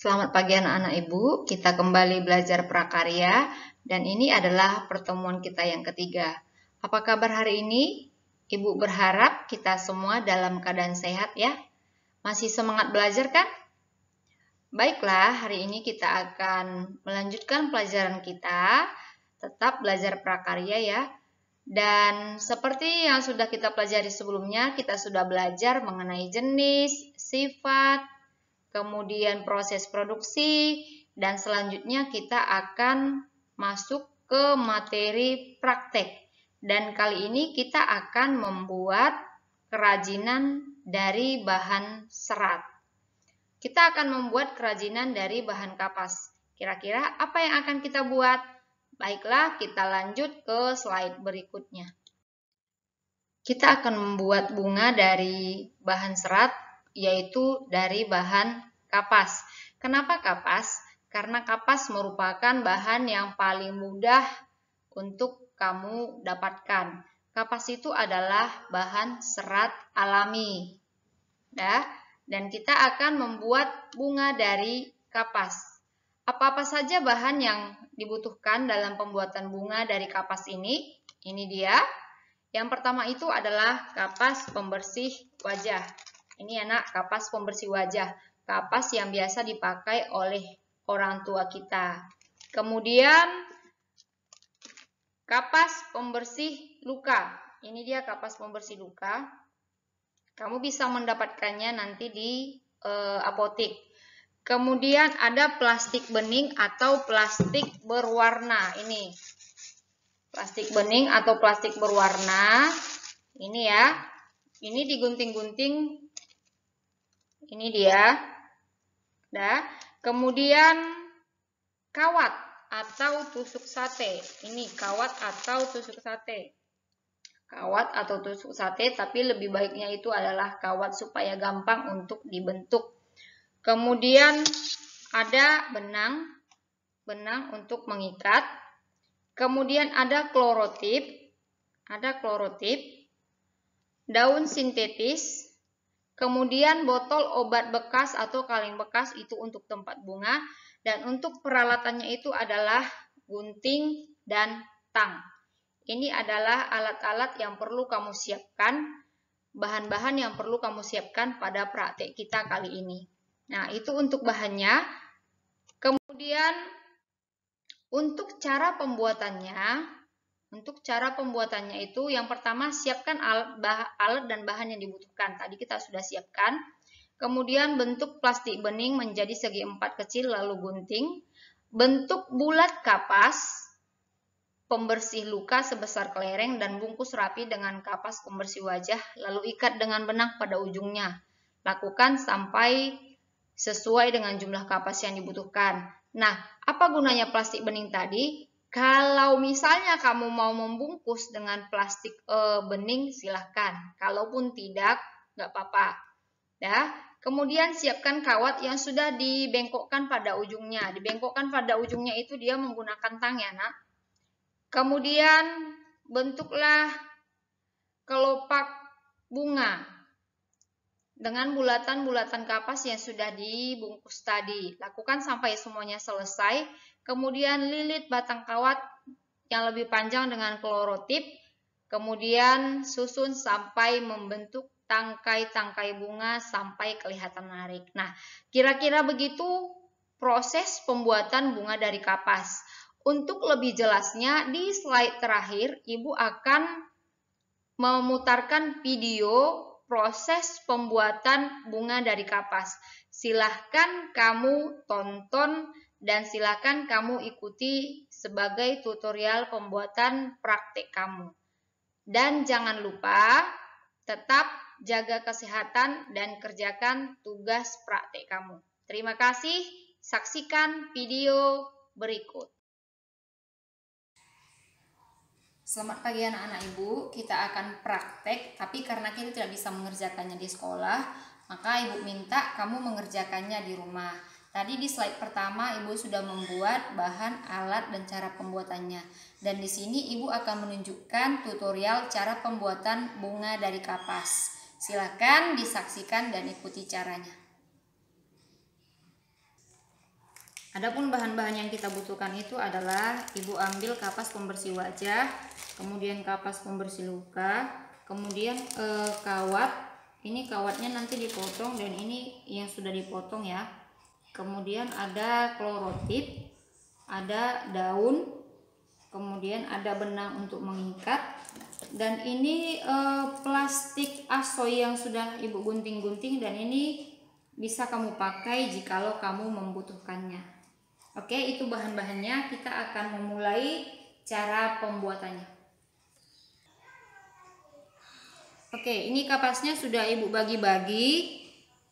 Selamat pagi anak-anak Ibu, kita kembali belajar prakarya dan ini adalah pertemuan kita yang ketiga. Apa kabar hari ini? Ibu berharap kita semua dalam keadaan sehat ya. Masih semangat belajar kan? Baiklah, hari ini kita akan melanjutkan pelajaran kita. Tetap belajar prakarya ya. Dan seperti yang sudah kita pelajari sebelumnya, kita sudah belajar mengenai jenis, sifat, kemudian proses produksi, dan selanjutnya kita akan masuk ke materi praktek. Dan kali ini kita akan membuat kerajinan dari bahan serat. Kita akan membuat kerajinan dari bahan kapas. Kira-kira apa yang akan kita buat? Baiklah, kita lanjut ke slide berikutnya. Kita akan membuat bunga dari bahan serat, yaitu dari bahan kapas. Kenapa kapas? Karena kapas merupakan bahan yang paling mudah untuk kamu dapatkan. Kapas itu adalah bahan serat alami. Dan kita akan membuat bunga dari kapas. Apa-apa saja bahan yang dibutuhkan dalam pembuatan bunga dari kapas ini? Ini dia. Yang pertama itu adalah kapas pembersih wajah. Ini anak, kapas pembersih wajah. Kapas yang biasa dipakai oleh orang tua kita. Kemudian kapas pembersih luka. Ini dia kapas pembersih luka. Kamu bisa mendapatkannya nanti di apotik. Kemudian ada plastik bening atau plastik berwarna. Ini plastik bening atau plastik berwarna. Ini ya. Ini digunting-gunting. Ini dia. Kemudian kawat atau tusuk sate. Ini kawat atau tusuk sate. Kawat atau tusuk sate, tapi lebih baiknya itu adalah kawat supaya gampang untuk dibentuk. Kemudian ada benang untuk mengikat. Kemudian ada klorotip, daun sintetis, kemudian botol obat bekas atau kaleng bekas itu untuk tempat bunga, dan untuk peralatannya itu adalah gunting dan tang. Ini adalah alat-alat yang perlu kamu siapkan, bahan-bahan yang perlu kamu siapkan pada praktek kita kali ini. Nah, itu untuk bahannya. Kemudian untuk cara pembuatannya itu yang pertama siapkan alat dan bahan yang dibutuhkan. Tadi kita sudah siapkan. Kemudian bentuk plastik bening menjadi segi 4 kecil lalu gunting. Bentuk bulat kapas pembersih luka sebesar kelereng dan bungkus rapi dengan kapas pembersih wajah lalu ikat dengan benang pada ujungnya. Lakukan sampai sesuai dengan jumlah kapas yang dibutuhkan. Nah, apa gunanya plastik bening tadi? Kalau misalnya kamu mau membungkus dengan plastik bening, silahkan. Kalaupun tidak, nggak apa-apa. Kemudian siapkan kawat yang sudah dibengkokkan pada ujungnya. Dibengkokkan pada ujungnya itu dia menggunakan tang ya, nak. Kemudian bentuklah kelopak bunga dengan bulatan-bulatan kapas yang sudah dibungkus tadi. Lakukan sampai semuanya selesai. Kemudian lilit batang kawat yang lebih panjang dengan klorotip. Kemudian susun sampai membentuk tangkai-tangkai bunga sampai kelihatan menarik. Nah, kira-kira begitu proses pembuatan bunga dari kapas. Untuk lebih jelasnya, di slide terakhir, Ibu akan memutarkan video proses pembuatan bunga dari kapas. Silahkan kamu tonton dan silahkan kamu ikuti sebagai tutorial pembuatan praktek kamu. Dan jangan lupa tetap jaga kesehatan dan kerjakan tugas praktek kamu. Terima kasih, saksikan video berikut. Selamat pagi anak-anak Ibu, kita akan praktek, tapi karena kita tidak bisa mengerjakannya di sekolah, maka Ibu minta kamu mengerjakannya di rumah. Tadi di slide pertama Ibu sudah membuat bahan, alat, dan cara pembuatannya. Dan di sini Ibu akan menunjukkan tutorial cara pembuatan bunga dari kapas. Silakan disaksikan dan ikuti caranya. Adapun bahan-bahan yang kita butuhkan itu adalah Ibu ambil kapas pembersih wajah, kemudian kapas pembersih luka, kemudian kawat. Ini kawatnya nanti dipotong dan ini yang sudah dipotong ya. Kemudian ada klorotip, ada daun, kemudian ada benang untuk mengikat, dan ini plastik asoy yang sudah Ibu gunting-gunting, dan ini bisa kamu pakai jikalau kamu membutuhkannya. Oke, itu bahan-bahannya. Kita akan memulai cara pembuatannya. Oke, ini kapasnya sudah Ibu bagi-bagi.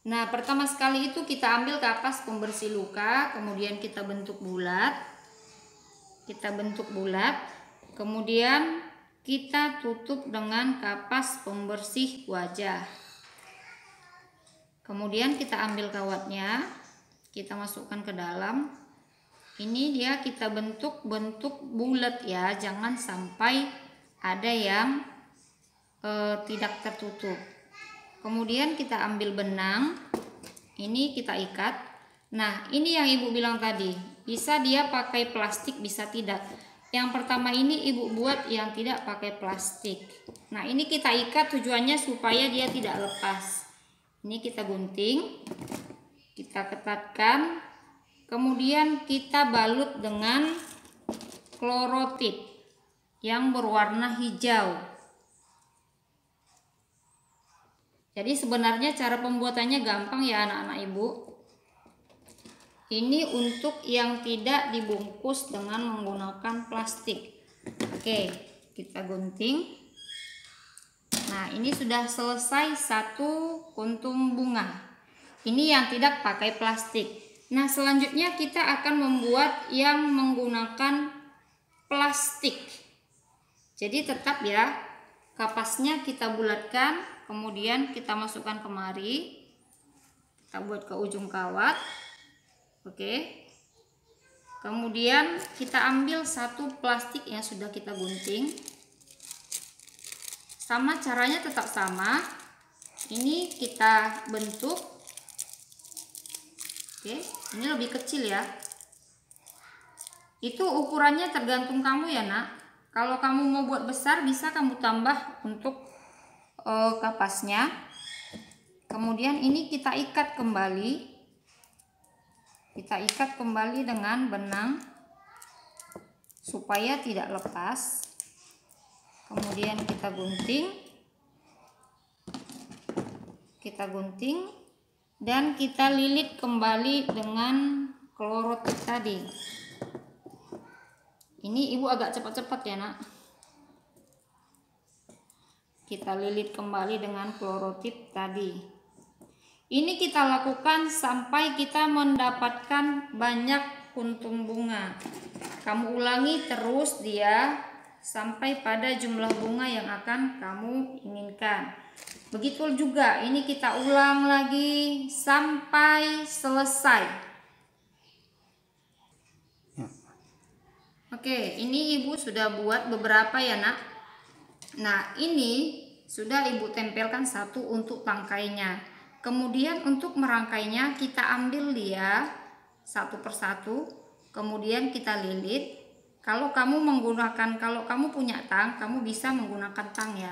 Nah, pertama sekali itu kita ambil kapas pembersih luka, kemudian kita bentuk bulat. Kemudian kita tutup dengan kapas pembersih wajah. Kemudian kita ambil kawatnya, kita masukkan ke dalam. Ini dia kita bentuk bulat ya, jangan sampai ada yang tidak tertutup. Kemudian kita ambil benang, ini kita ikat. Nah, ini yang Ibu bilang tadi, bisa dia pakai plastik, bisa tidak. Yang pertama ini Ibu buat yang tidak pakai plastik. Nah, ini kita ikat tujuannya supaya dia tidak lepas. Ini kita gunting, kita ketatkan, kemudian kita balut dengan klorotip yang berwarna hijau. Jadi sebenarnya cara pembuatannya gampang ya anak-anak Ibu. Ini untuk yang tidak dibungkus dengan menggunakan plastik. Oke, kita gunting. Nah, ini sudah selesai satu kuntum bunga. Ini yang tidak pakai plastik. Nah, selanjutnya kita akan membuat yang menggunakan plastik. Jadi tetap ya, kapasnya kita bulatkan, kemudian kita masukkan kemari. Kita buat ke ujung kawat. Oke. Kemudian kita ambil satu plastik yang sudah kita gunting. Sama caranya tetap sama. Ini kita bentuk. Oke, ini lebih kecil ya. Itu ukurannya tergantung kamu ya, Nak. Kalau kamu mau buat besar bisa kamu tambah untuk kapasnya. Kemudian ini kita ikat kembali. Kita ikat kembali dengan benang supaya tidak lepas. Kemudian kita gunting dan kita lilit kembali dengan klorotip tadi. Ini Ibu agak cepat-cepat ya, Nak. Kita lilit kembali dengan klorotip tadi. Ini kita lakukan sampai kita mendapatkan banyak kuntum bunga. Kamu ulangi terus dia sampai pada jumlah bunga yang akan kamu inginkan. Begitu juga ini kita ulang lagi sampai selesai. Oke, ini Ibu sudah buat beberapa ya, Nak. Nah, ini sudah Ibu tempelkan satu untuk tangkainya. Kemudian untuk merangkainya kita ambil dia satu persatu, kemudian kita lilit. Kalau kamu punya tang, kamu bisa menggunakan tang ya.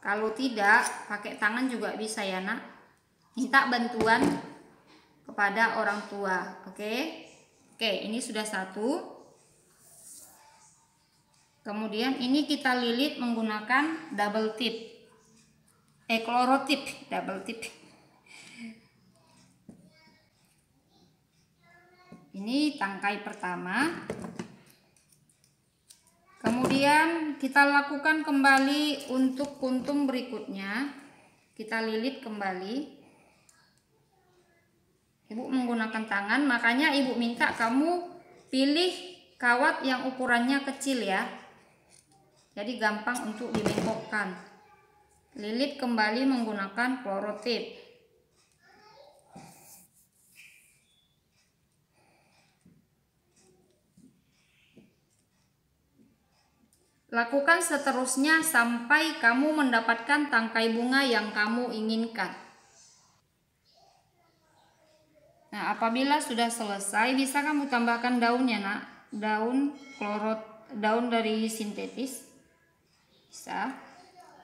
Kalau tidak, pakai tangan juga bisa ya, Nak. Minta bantuan kepada orang tua. Oke, ini sudah satu. Kemudian ini kita lilit menggunakan double tip. Klorotip, double tip. Ini tangkai pertama. Kemudian kita lakukan kembali untuk kuntum berikutnya. Kita lilit kembali. Ibu menggunakan tangan, makanya Ibu minta kamu pilih kawat yang ukurannya kecil ya. Jadi gampang untuk dibengkokkan. Lilit kembali menggunakan klorotip. Lakukan seterusnya sampai kamu mendapatkan tangkai bunga yang kamu inginkan. Nah, Nah, apabila sudah selesai, bisa kamu tambahkan daunnya, nak. Daun dari sintetis. Bisa.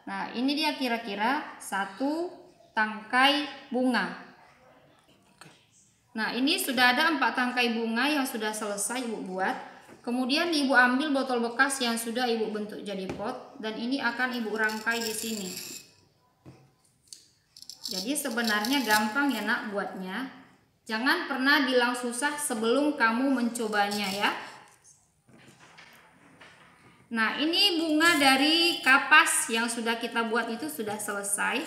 Nah, ini dia kira-kira 1 tangkai bunga. Nah, ini sudah ada 4 tangkai bunga yang sudah selesai Ibu buat. Kemudian Ibu ambil botol bekas yang sudah Ibu bentuk jadi pot, dan ini akan Ibu rangkai di sini. Jadi sebenarnya gampang ya, nak, buatnya. Jangan pernah bilang susah sebelum kamu mencobanya ya. Nah, ini bunga dari kapas yang sudah kita buat itu sudah selesai.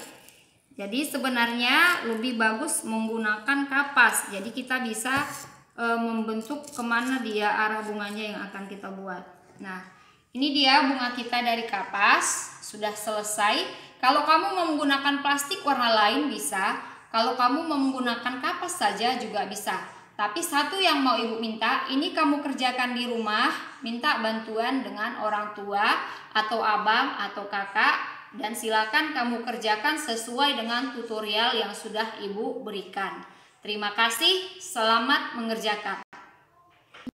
Jadi sebenarnya lebih bagus menggunakan kapas. Jadi kita bisa membentuk kemana dia arah bunganya yang akan kita buat. Nah, ini dia bunga kita dari kapas sudah selesai. Kalau kamu menggunakan plastik warna lain bisa. Kalau kamu menggunakan kapas saja juga bisa. Tapi satu yang mau Ibu minta, ini kamu kerjakan di rumah, minta bantuan dengan orang tua atau abang atau kakak, dan silakan kamu kerjakan sesuai dengan tutorial yang sudah Ibu berikan. Terima kasih, selamat mengerjakan.